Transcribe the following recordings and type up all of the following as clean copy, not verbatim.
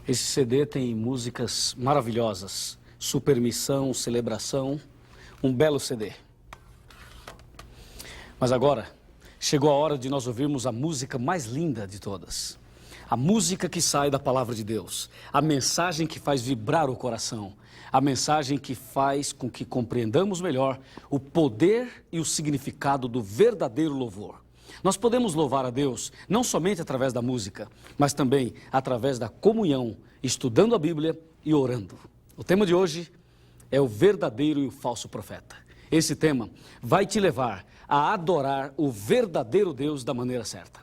Esse CD tem músicas maravilhosas, Supermissão, Celebração, um belo CD. Mas agora, chegou a hora de nós ouvirmos a música mais linda de todas. A música que sai da palavra de Deus, a mensagem que faz vibrar o coração, a mensagem que faz com que compreendamos melhor o poder e o significado do verdadeiro louvor. Nós podemos louvar a Deus não somente através da música, mas também através da comunhão, estudando a Bíblia e orando. O tema de hoje é o verdadeiro e o falso profeta. Esse tema vai te levar a adorar o verdadeiro Deus da maneira certa.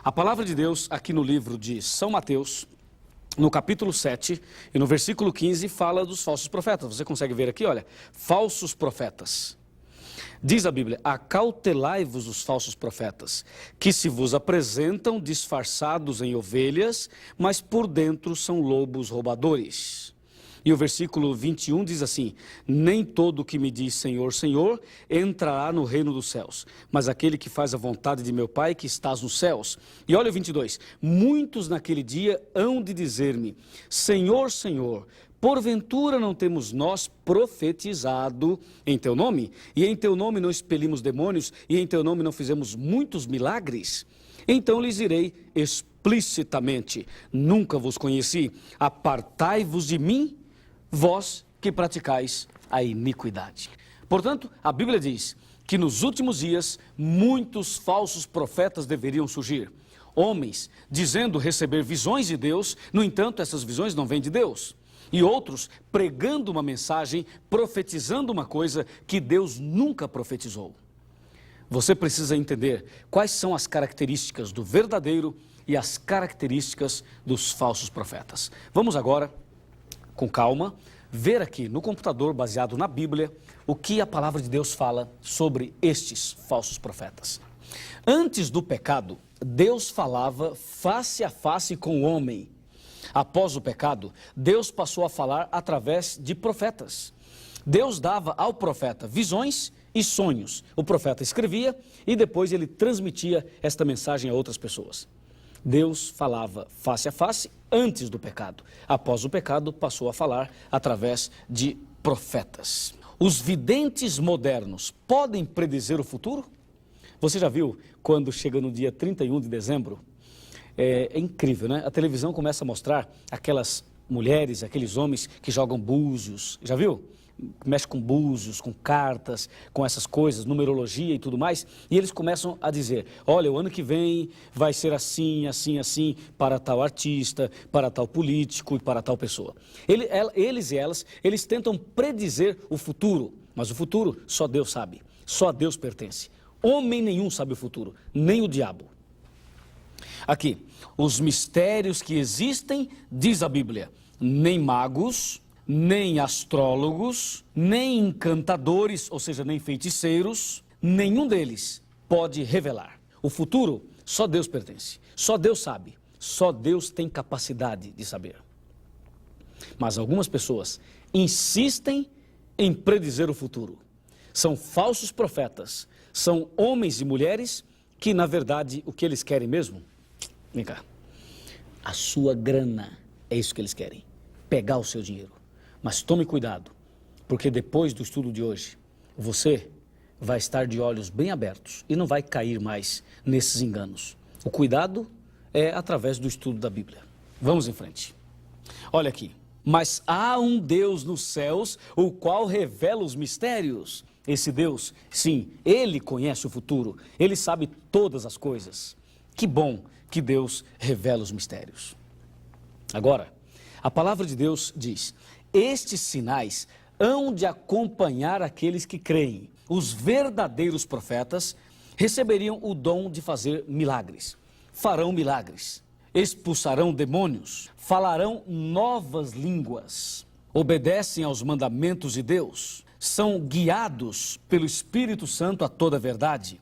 A palavra de Deus aqui no livro de São Mateus, no capítulo 7 e no versículo 15, fala dos falsos profetas. Você consegue ver aqui, olha, falsos profetas. Diz a Bíblia, acautelai-vos os falsos profetas, que se vos apresentam disfarçados em ovelhas, mas por dentro são lobos roubadores. E o versículo 21 diz assim, nem todo que me diz Senhor, Senhor, entrará no reino dos céus, mas aquele que faz a vontade de meu Pai que estás nos céus. E olha o 22, muitos naquele dia hão de dizer-me, Senhor, Senhor, porventura não temos nós profetizado em teu nome? E em teu nome não expelimos demônios? E em teu nome não fizemos muitos milagres? Então lhes direi explicitamente, nunca vos conheci, apartai-vos de mim, vós que praticais a iniquidade. Portanto, a Bíblia diz que nos últimos dias muitos falsos profetas deveriam surgir. Homens dizendo receber visões de Deus, no entanto essas visões não vêm de Deus. E outros pregando uma mensagem, profetizando uma coisa que Deus nunca profetizou. Você precisa entender quais são as características do verdadeiro e as características dos falsos profetas. Vamos agora, com calma, ver aqui no computador, baseado na Bíblia, o que a palavra de Deus fala sobre estes falsos profetas. Antes do pecado, Deus falava face a face com o homem. Após o pecado, Deus passou a falar através de profetas. Deus dava ao profeta visões e sonhos. O profeta escrevia e depois ele transmitia esta mensagem a outras pessoas. Deus falava face a face antes do pecado. Após o pecado, passou a falar através de profetas. Os videntes modernos podem predizer o futuro? Você já viu quando chega no dia 31 de dezembro? É incrível, né? A televisão começa a mostrar aquelas mulheres, aqueles homens que jogam búzios. Já viu? Mexe com búzios, com cartas, com essas coisas, numerologia e tudo mais. E eles começam a dizer, olha, o ano que vem vai ser assim, assim, assim, para tal artista, para tal político e para tal pessoa. Eles e elas, eles tentam predizer o futuro, mas o futuro só Deus sabe, só a Deus pertence. Homem nenhum sabe o futuro, nem o diabo. Aqui, os mistérios que existem, diz a Bíblia, nem magos, nem astrólogos, nem encantadores, ou seja, nem feiticeiros, nenhum deles pode revelar. O futuro só Deus pertence, só Deus sabe, só Deus tem capacidade de saber. Mas algumas pessoas insistem em predizer o futuro. São falsos profetas, são homens e mulheres que, na verdade, o que eles querem mesmo? Vem cá, a sua grana, é isso que eles querem, pegar o seu dinheiro. Mas tome cuidado, porque depois do estudo de hoje, você vai estar de olhos bem abertos e não vai cair mais nesses enganos. O cuidado é através do estudo da Bíblia. Vamos em frente. Olha aqui, mas há um Deus nos céus, o qual revela os mistérios. Esse Deus, sim, Ele conhece o futuro, Ele sabe todas as coisas. Que bom que Deus revela os mistérios. Agora, a palavra de Deus diz, estes sinais hão de acompanhar aqueles que creem. Os verdadeiros profetas receberiam o dom de fazer milagres, farão milagres, expulsarão demônios, falarão novas línguas, obedecem aos mandamentos de Deus, são guiados pelo Espírito Santo a toda a verdade,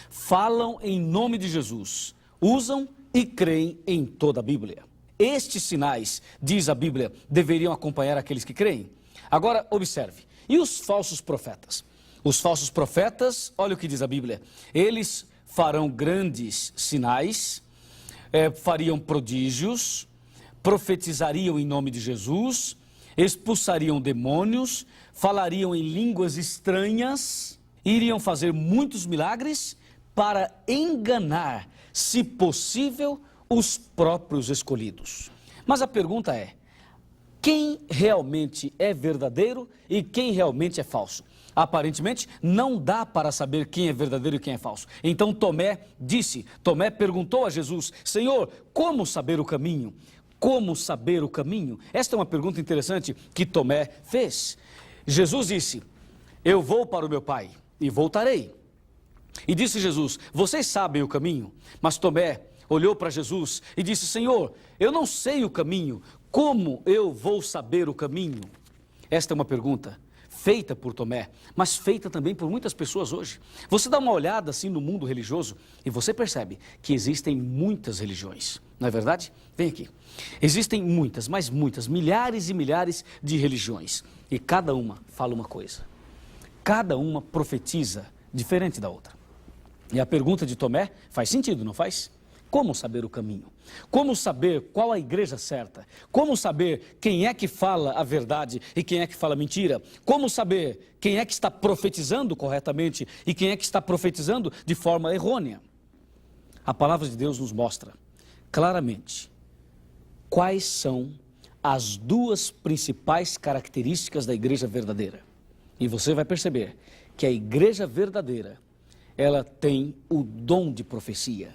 falam em nome de Jesus, usam e creem em toda a Bíblia. Estes sinais, diz a Bíblia, deveriam acompanhar aqueles que creem. Agora, observe. E os falsos profetas? Os falsos profetas, olha o que diz a Bíblia. Eles farão grandes sinais, fariam prodígios, profetizariam em nome de Jesus, expulsariam demônios, falariam em línguas estranhas, iriam fazer muitos milagres para enganar, se possível, os próprios escolhidos. Mas a pergunta é: quem realmente é verdadeiro e quem realmente é falso? Aparentemente, não dá para saber quem é verdadeiro e quem é falso. Então Tomé perguntou a Jesus: Senhor, como saber o caminho? Como saber o caminho? Esta é uma pergunta interessante que Tomé fez. Jesus disse: eu vou para o meu Pai e voltarei. E disse Jesus: vocês sabem o caminho? Mas Tomé olhou para Jesus e disse: Senhor, eu não sei o caminho. Como eu vou saber o caminho? Esta é uma pergunta feita por Tomé, mas feita também por muitas pessoas hoje. Você dá uma olhada assim no mundo religioso e você percebe que existem muitas religiões, não é verdade? Vem aqui. Existem muitas, mas muitas, milhares e milhares de religiões. E cada uma fala uma coisa. Cada uma profetiza diferente da outra. E a pergunta de Tomé faz sentido, não faz? Como saber o caminho? Como saber qual a igreja certa? Como saber quem é que fala a verdade e quem é que fala mentira? Como saber quem é que está profetizando corretamente e quem é que está profetizando de forma errônea? A palavra de Deus nos mostra claramente quais são as duas principais características da igreja verdadeira. E você vai perceber que a igreja verdadeira, ela tem o dom de profecia.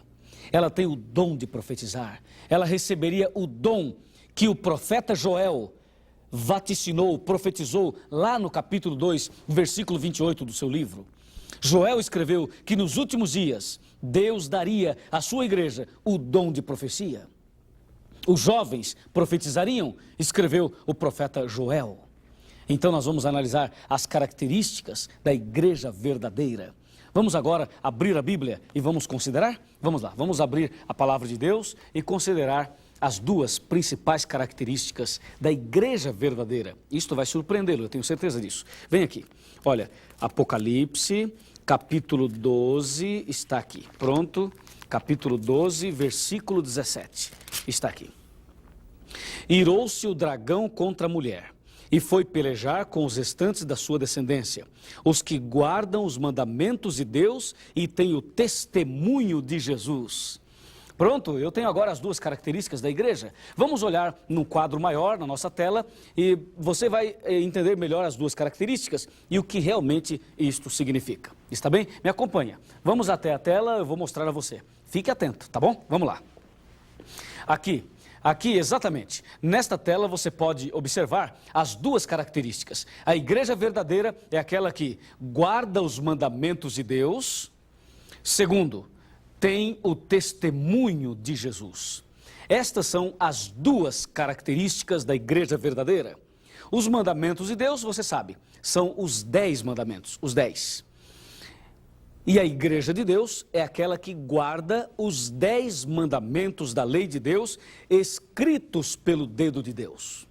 Ela tem o dom de profetizar. Ela receberia o dom que o profeta Joel vaticinou, profetizou lá no capítulo 2, versículo 28 do seu livro. Joel escreveu que nos últimos dias Deus daria à sua igreja o dom de profecia. Os jovens profetizariam, escreveu o profeta Joel. Então nós vamos analisar as características da igreja verdadeira. Vamos agora abrir a Bíblia e vamos considerar? Vamos lá, vamos abrir a palavra de Deus e considerar as duas principais características da igreja verdadeira. Isto vai surpreendê-lo, eu tenho certeza disso. Vem aqui, olha, Apocalipse, capítulo 12, está aqui, pronto, capítulo 12, versículo 17, está aqui. Irou-se o dragão contra a mulher e foi pelejar com os restantes da sua descendência, os que guardam os mandamentos de Deus e têm o testemunho de Jesus. Pronto, eu tenho agora as duas características da igreja. Vamos olhar num quadro maior na nossa tela e você vai entender melhor as duas características e o que realmente isto significa. Está bem? Me acompanha. Vamos até a tela, eu vou mostrar a você. Fique atento, tá bom? Vamos lá. Aqui, exatamente, nesta tela você pode observar as duas características. A igreja verdadeira é aquela que guarda os mandamentos de Deus. Segundo, tem o testemunho de Jesus. Estas são as duas características da igreja verdadeira. Os mandamentos de Deus, você sabe, são os 10 mandamentos, os 10. E a igreja de Deus é aquela que guarda os 10 mandamentos da lei de Deus, escritos pelo dedo de Deus.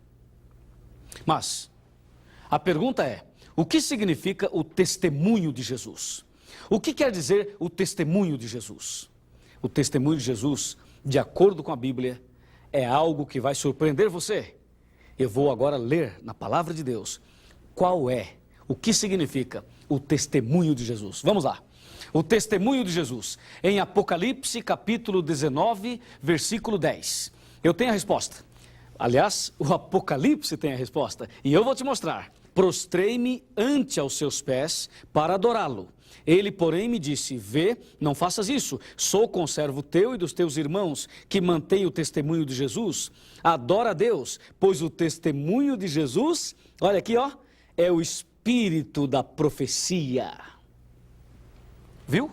Mas a pergunta é: o que significa o testemunho de Jesus? O que quer dizer o testemunho de Jesus? O testemunho de Jesus, de acordo com a Bíblia, é algo que vai surpreender você. Eu vou agora ler na palavra de Deus o que significa o testemunho de Jesus. Vamos lá. O testemunho de Jesus, em Apocalipse capítulo 19, versículo 10. Eu tenho a resposta. Aliás, o Apocalipse tem a resposta. E eu vou te mostrar. Prostrei-me ante aos seus pés para adorá-lo. Ele, porém, me disse: vê, não faças isso. Sou conservo teu e dos teus irmãos, que mantém o testemunho de Jesus. Adora a Deus, pois o testemunho de Jesus, olha aqui, ó, é o espírito da profecia. Viu?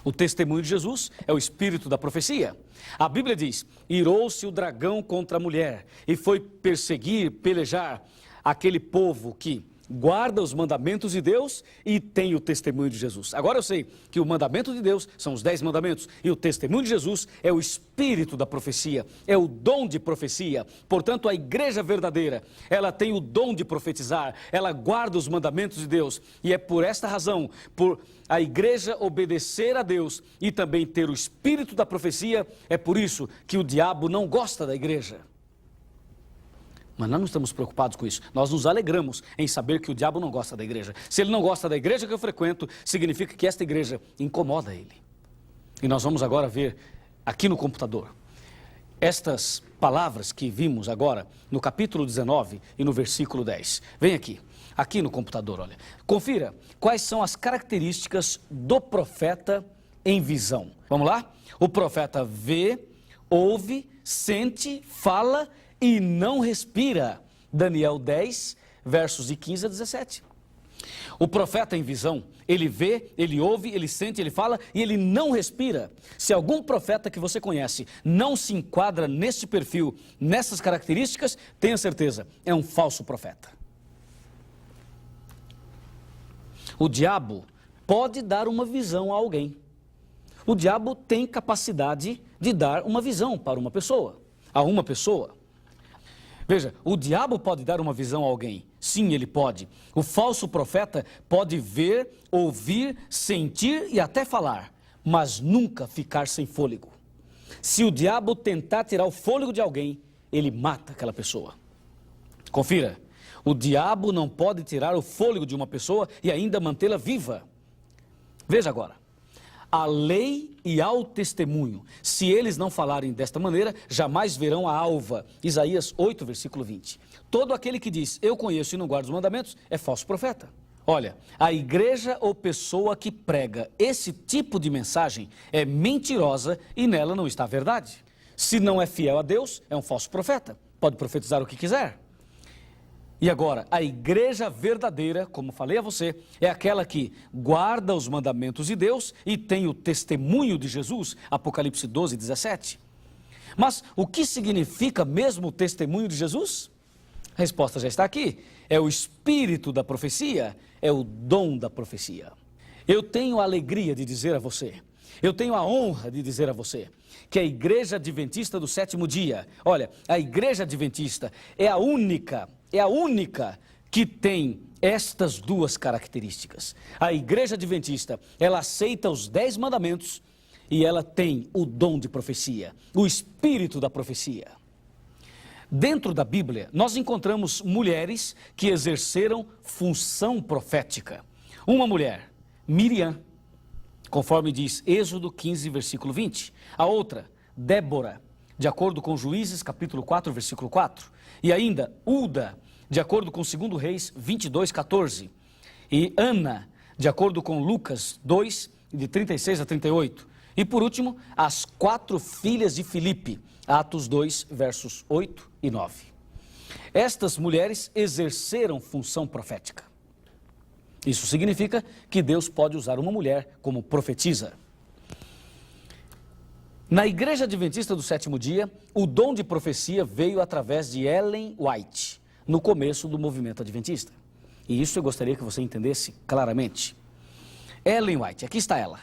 O testemunho de Jesus é o espírito da profecia. A Bíblia diz: irou-se o dragão contra a mulher e foi pelejar aquele povo que guarda os mandamentos de Deus e tem o testemunho de Jesus. Agora eu sei que o mandamento de Deus são os 10 mandamentos e o testemunho de Jesus é o espírito da profecia, é o dom de profecia. Portanto, a igreja verdadeira, ela tem o dom de profetizar, ela guarda os mandamentos de Deus. E é por esta razão, por a igreja obedecer a Deus e também ter o espírito da profecia, é por isso que o diabo não gosta da igreja. Mas nós não estamos preocupados com isso. Nós nos alegramos em saber que o diabo não gosta da igreja. Se ele não gosta da igreja que eu frequento, significa que esta igreja incomoda ele. E nós vamos agora ver aqui no computador estas palavras que vimos agora no capítulo 19 e no versículo 10. Vem aqui no computador, olha. Confira quais são as características do profeta em visão. Vamos lá? O profeta vê, ouve, sente, fala e não respira. Daniel 10, versos de 15 a 17. O profeta em visão, ele vê, ele ouve, ele sente, ele fala e ele não respira. Se algum profeta que você conhece não se enquadra neste perfil, nessas características, tenha certeza, é um falso profeta. O diabo pode dar uma visão a alguém. O diabo tem capacidade de dar uma visão para uma pessoa, a uma pessoa. Veja, o diabo pode dar uma visão a alguém. Sim, ele pode. O falso profeta pode ver, ouvir, sentir e até falar, mas nunca ficar sem fôlego. Se o diabo tentar tirar o fôlego de alguém, ele mata aquela pessoa. Confira, o diabo não pode tirar o fôlego de uma pessoa e ainda mantê-la viva. Veja agora. A lei e ao testemunho, se eles não falarem desta maneira, jamais verão a alva. Isaías 8, versículo 20. Todo aquele que diz, eu conheço e não guardo os mandamentos, é falso profeta. Olha, a igreja ou pessoa que prega esse tipo de mensagem é mentirosa e nela não está a verdade. Se não é fiel a Deus, é um falso profeta. Pode profetizar o que quiser. E agora, a igreja verdadeira, como falei a você, é aquela que guarda os mandamentos de Deus e tem o testemunho de Jesus, Apocalipse 12, 17. Mas o que significa mesmo o testemunho de Jesus? A resposta já está aqui. É o espírito da profecia, é o dom da profecia. Eu tenho a alegria de dizer a você, eu tenho a honra de dizer a você, que a Igreja Adventista do Sétimo Dia, olha, a Igreja Adventista é a única que tem estas duas características. A Igreja Adventista, ela aceita os 10 mandamentos e ela tem o dom de profecia, o espírito da profecia. Dentro da Bíblia, nós encontramos mulheres que exerceram função profética. Uma mulher, Miriam, conforme diz Êxodo 15, versículo 20. A outra, Débora, de acordo com Juízes, capítulo 4, versículo 4. E ainda, Ulda, de acordo com 2 Reis 22, 14. E Ana, de acordo com Lucas 2, de 36 a 38. E por último, as 4 filhas de Filipe, Atos 2, versos 8 e 9. Estas mulheres exerceram função profética. Isso significa que Deus pode usar uma mulher como profetisa. Na Igreja Adventista do Sétimo Dia, o dom de profecia veio através de Ellen White, no começo do movimento adventista. E isso eu gostaria que você entendesse claramente. Ellen White, aqui está ela.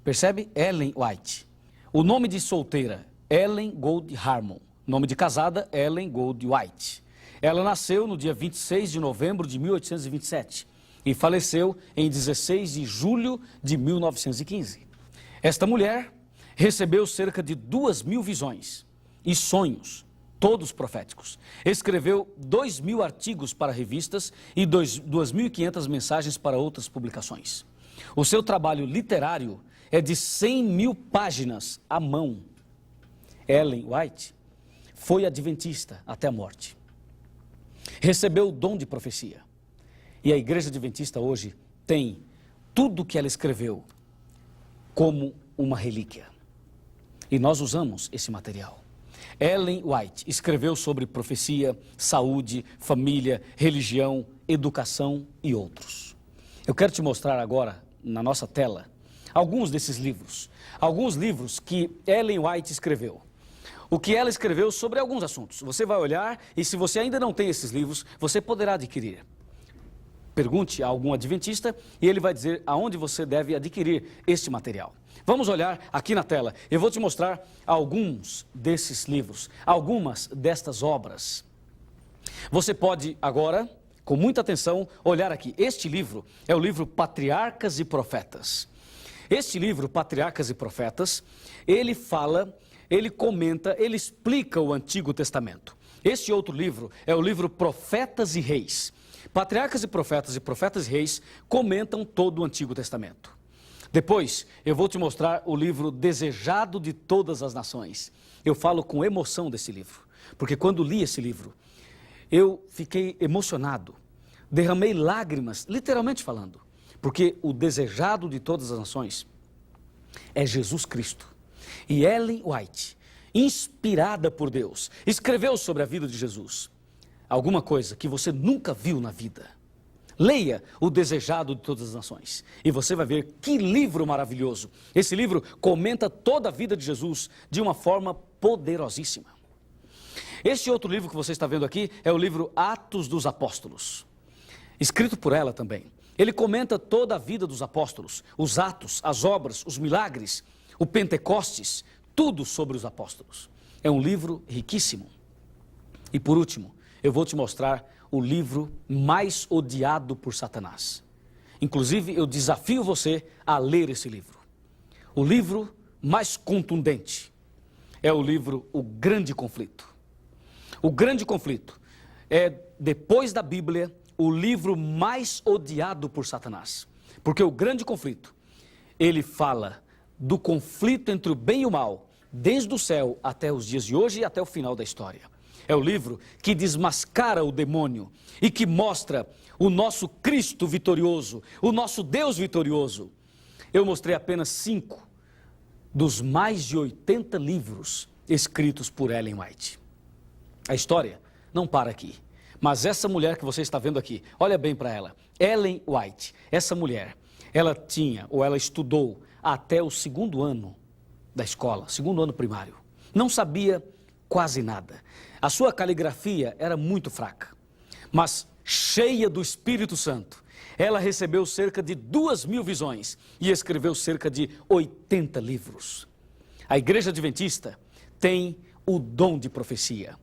Percebe? Ellen White. O nome de solteira, Ellen Gold Harmon. Nome de casada, Ellen Gold White. Ela nasceu no dia 26 de novembro de 1827 e faleceu em 16 de julho de 1915. Esta mulher recebeu cerca de 2.000 visões e sonhos, todos proféticos. Escreveu 2.000 artigos para revistas e 2.500 mensagens para outras publicações. O seu trabalho literário é de 100.000 páginas à mão. Ellen White foi adventista até a morte. Recebeu o dom de profecia. E a Igreja Adventista hoje tem tudo que ela escreveu como uma relíquia. E nós usamos esse material. Ellen White escreveu sobre profecia, saúde, família, religião, educação e outros. Eu quero te mostrar agora, na nossa tela, alguns desses livros. Alguns livros que Ellen White escreveu. O que ela escreveu sobre alguns assuntos. Você vai olhar e se você ainda não tem esses livros, você poderá adquirir. Pergunte a algum adventista e ele vai dizer aonde você deve adquirir este material. Vamos olhar aqui na tela. Eu vou te mostrar alguns desses livros, algumas destas obras. Você pode agora, com muita atenção, olhar aqui. Este livro é o livro Patriarcas e Profetas. Este livro, Patriarcas e Profetas, ele fala, ele comenta, ele explica o Antigo Testamento. Este outro livro é o livro Profetas e Reis. Patriarcas e Profetas e Reis comentam todo o Antigo Testamento. Depois, eu vou te mostrar o livro Desejado de Todas as Nações. Eu falo com emoção desse livro, porque quando li esse livro, eu fiquei emocionado, derramei lágrimas, literalmente falando, porque o desejado de todas as nações é Jesus Cristo. E Ellen White, inspirada por Deus, escreveu sobre a vida de Jesus alguma coisa que você nunca viu na vida. Leia O Desejado de Todas as Nações e você vai ver que livro maravilhoso. Esse livro comenta toda a vida de Jesus de uma forma poderosíssima. Este outro livro que você está vendo aqui é o livro Atos dos Apóstolos, escrito por ela também. Ele comenta toda a vida dos apóstolos, os atos, as obras, os milagres, o Pentecostes, tudo sobre os apóstolos. É um livro riquíssimo. E por último, eu vou te mostrar o livro mais odiado por Satanás. Inclusive, eu desafio você a ler esse livro. O livro mais contundente é o livro O Grande Conflito. O Grande Conflito é, depois da Bíblia, o livro mais odiado por Satanás. Porque o Grande Conflito, ele fala do conflito entre o bem e o mal, desde o céu até os dias de hoje e até o final da história. É o livro que desmascara o demônio e que mostra o nosso Cristo vitorioso, o nosso Deus vitorioso. Eu mostrei apenas 5 dos mais de 80 livros escritos por Ellen White. A história não para aqui, mas essa mulher que você está vendo aqui, olha bem para ela, Ellen White, essa mulher, ela estudou até o 2º ano da escola, 2º ano primário. Não sabia quase nada. A sua caligrafia era muito fraca, mas cheia do Espírito Santo. Ela recebeu cerca de 2.000 visões e escreveu cerca de 80 livros. A Igreja Adventista tem o dom de profecia.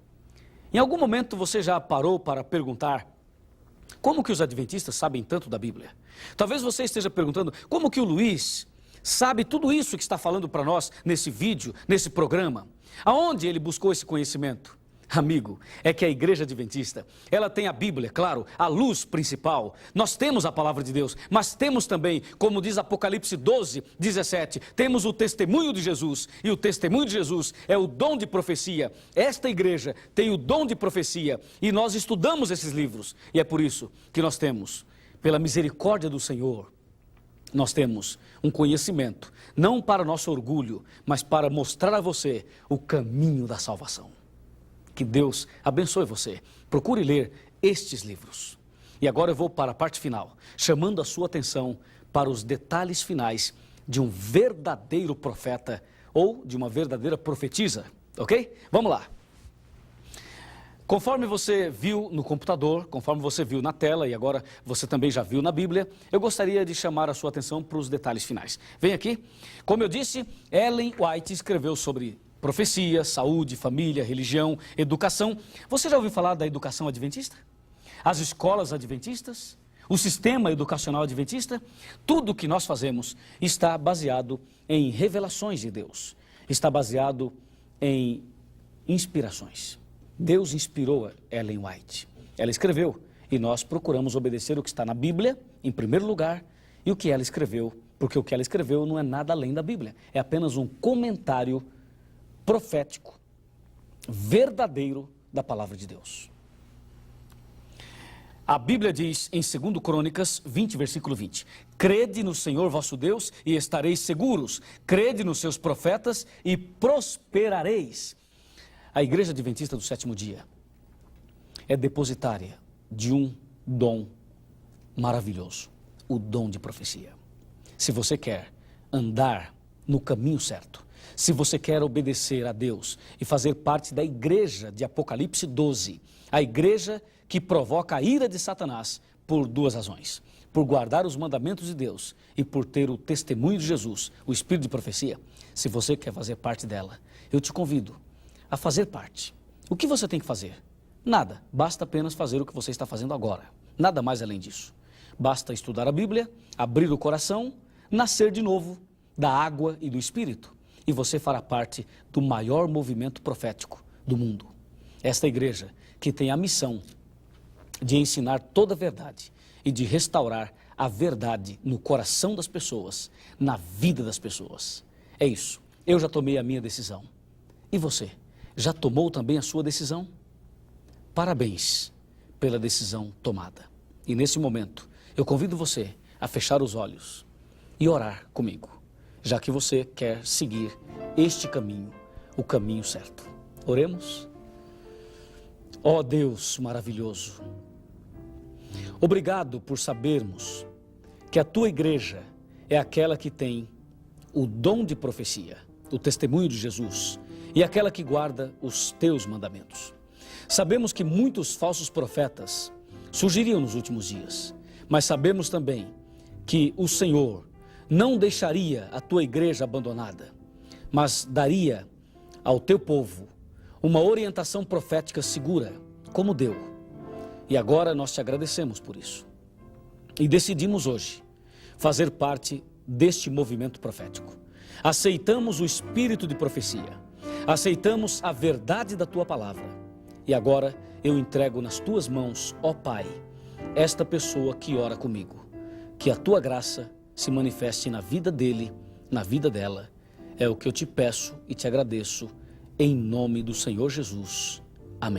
Em algum momento você já parou para perguntar como que os adventistas sabem tanto da Bíblia? Talvez você esteja perguntando como que o Luiz sabe tudo isso que está falando para nós nesse vídeo, nesse programa. Aonde ele buscou esse conhecimento? Amigo, é que a Igreja Adventista, ela tem a Bíblia, claro, a luz principal. Nós temos a Palavra de Deus, mas temos também, como diz Apocalipse 12, 17, temos o testemunho de Jesus. E o testemunho de Jesus é o dom de profecia. Esta igreja tem o dom de profecia e nós estudamos esses livros. E é por isso que nós temos, pela misericórdia do Senhor, nós temos um conhecimento, não para nosso orgulho, mas para mostrar a você o caminho da salvação. Que Deus abençoe você. Procure ler estes livros. E agora eu vou para a parte final, chamando a sua atenção para os detalhes finais de um verdadeiro profeta ou de uma verdadeira profetisa, ok? Vamos lá. Conforme você viu no computador, conforme você viu na tela e agora você também já viu na Bíblia, eu gostaria de chamar a sua atenção para os detalhes finais. Vem aqui. Como eu disse, Ellen White escreveu sobre profecia, saúde, família, religião, educação. Você já ouviu falar da educação adventista? As escolas adventistas? O sistema educacional adventista? Tudo o que nós fazemos está baseado em revelações de Deus. Está baseado em inspirações. Deus inspirou Ellen White. Ela escreveu e nós procuramos obedecer o que está na Bíblia, em primeiro lugar, e o que ela escreveu, porque o que ela escreveu não é nada além da Bíblia. É apenas um comentário profético, verdadeiro da palavra de Deus. A Bíblia diz em 2 Crônicas 20, versículo 20, crede no Senhor vosso Deus e estareis seguros, crede nos seus profetas e prosperareis. A Igreja Adventista do Sétimo Dia é depositária de um dom maravilhoso, o dom de profecia. Se você quer andar no caminho certo, se você quer obedecer a Deus e fazer parte da igreja de Apocalipse 12, a igreja que provoca a ira de Satanás por duas razões: por guardar os mandamentos de Deus e por ter o testemunho de Jesus, o espírito de profecia. Se você quer fazer parte dela, eu te convido a fazer parte. O que você tem que fazer? Nada, basta apenas fazer o que você está fazendo agora. Nada mais além disso. Basta estudar a Bíblia, abrir o coração, nascer de novo da água e do Espírito, e você fará parte do maior movimento profético do mundo. Esta igreja que tem a missão de ensinar toda a verdade e de restaurar a verdade no coração das pessoas, na vida das pessoas. É isso. Eu já tomei a minha decisão. E você? Já tomou também a sua decisão? Parabéns pela decisão tomada. E nesse momento, eu convido você a fechar os olhos e orar comigo, já que você quer seguir este caminho, o caminho certo. Oremos? Ó Deus maravilhoso, obrigado por sabermos que a tua igreja é aquela que tem o dom de profecia, o testemunho de Jesus, e aquela que guarda os teus mandamentos. Sabemos que muitos falsos profetas surgiriam nos últimos dias, mas sabemos também que o Senhor não deixaria a tua igreja abandonada, mas daria ao teu povo uma orientação profética segura, como deu. E agora nós te agradecemos por isso. E decidimos hoje fazer parte deste movimento profético. Aceitamos o espírito de profecia, aceitamos a verdade da tua palavra. E agora eu entrego nas tuas mãos, ó Pai, esta pessoa que ora comigo. Que a tua graça se manifeste na vida dele, na vida dela. É o que eu te peço e te agradeço, em nome do Senhor Jesus.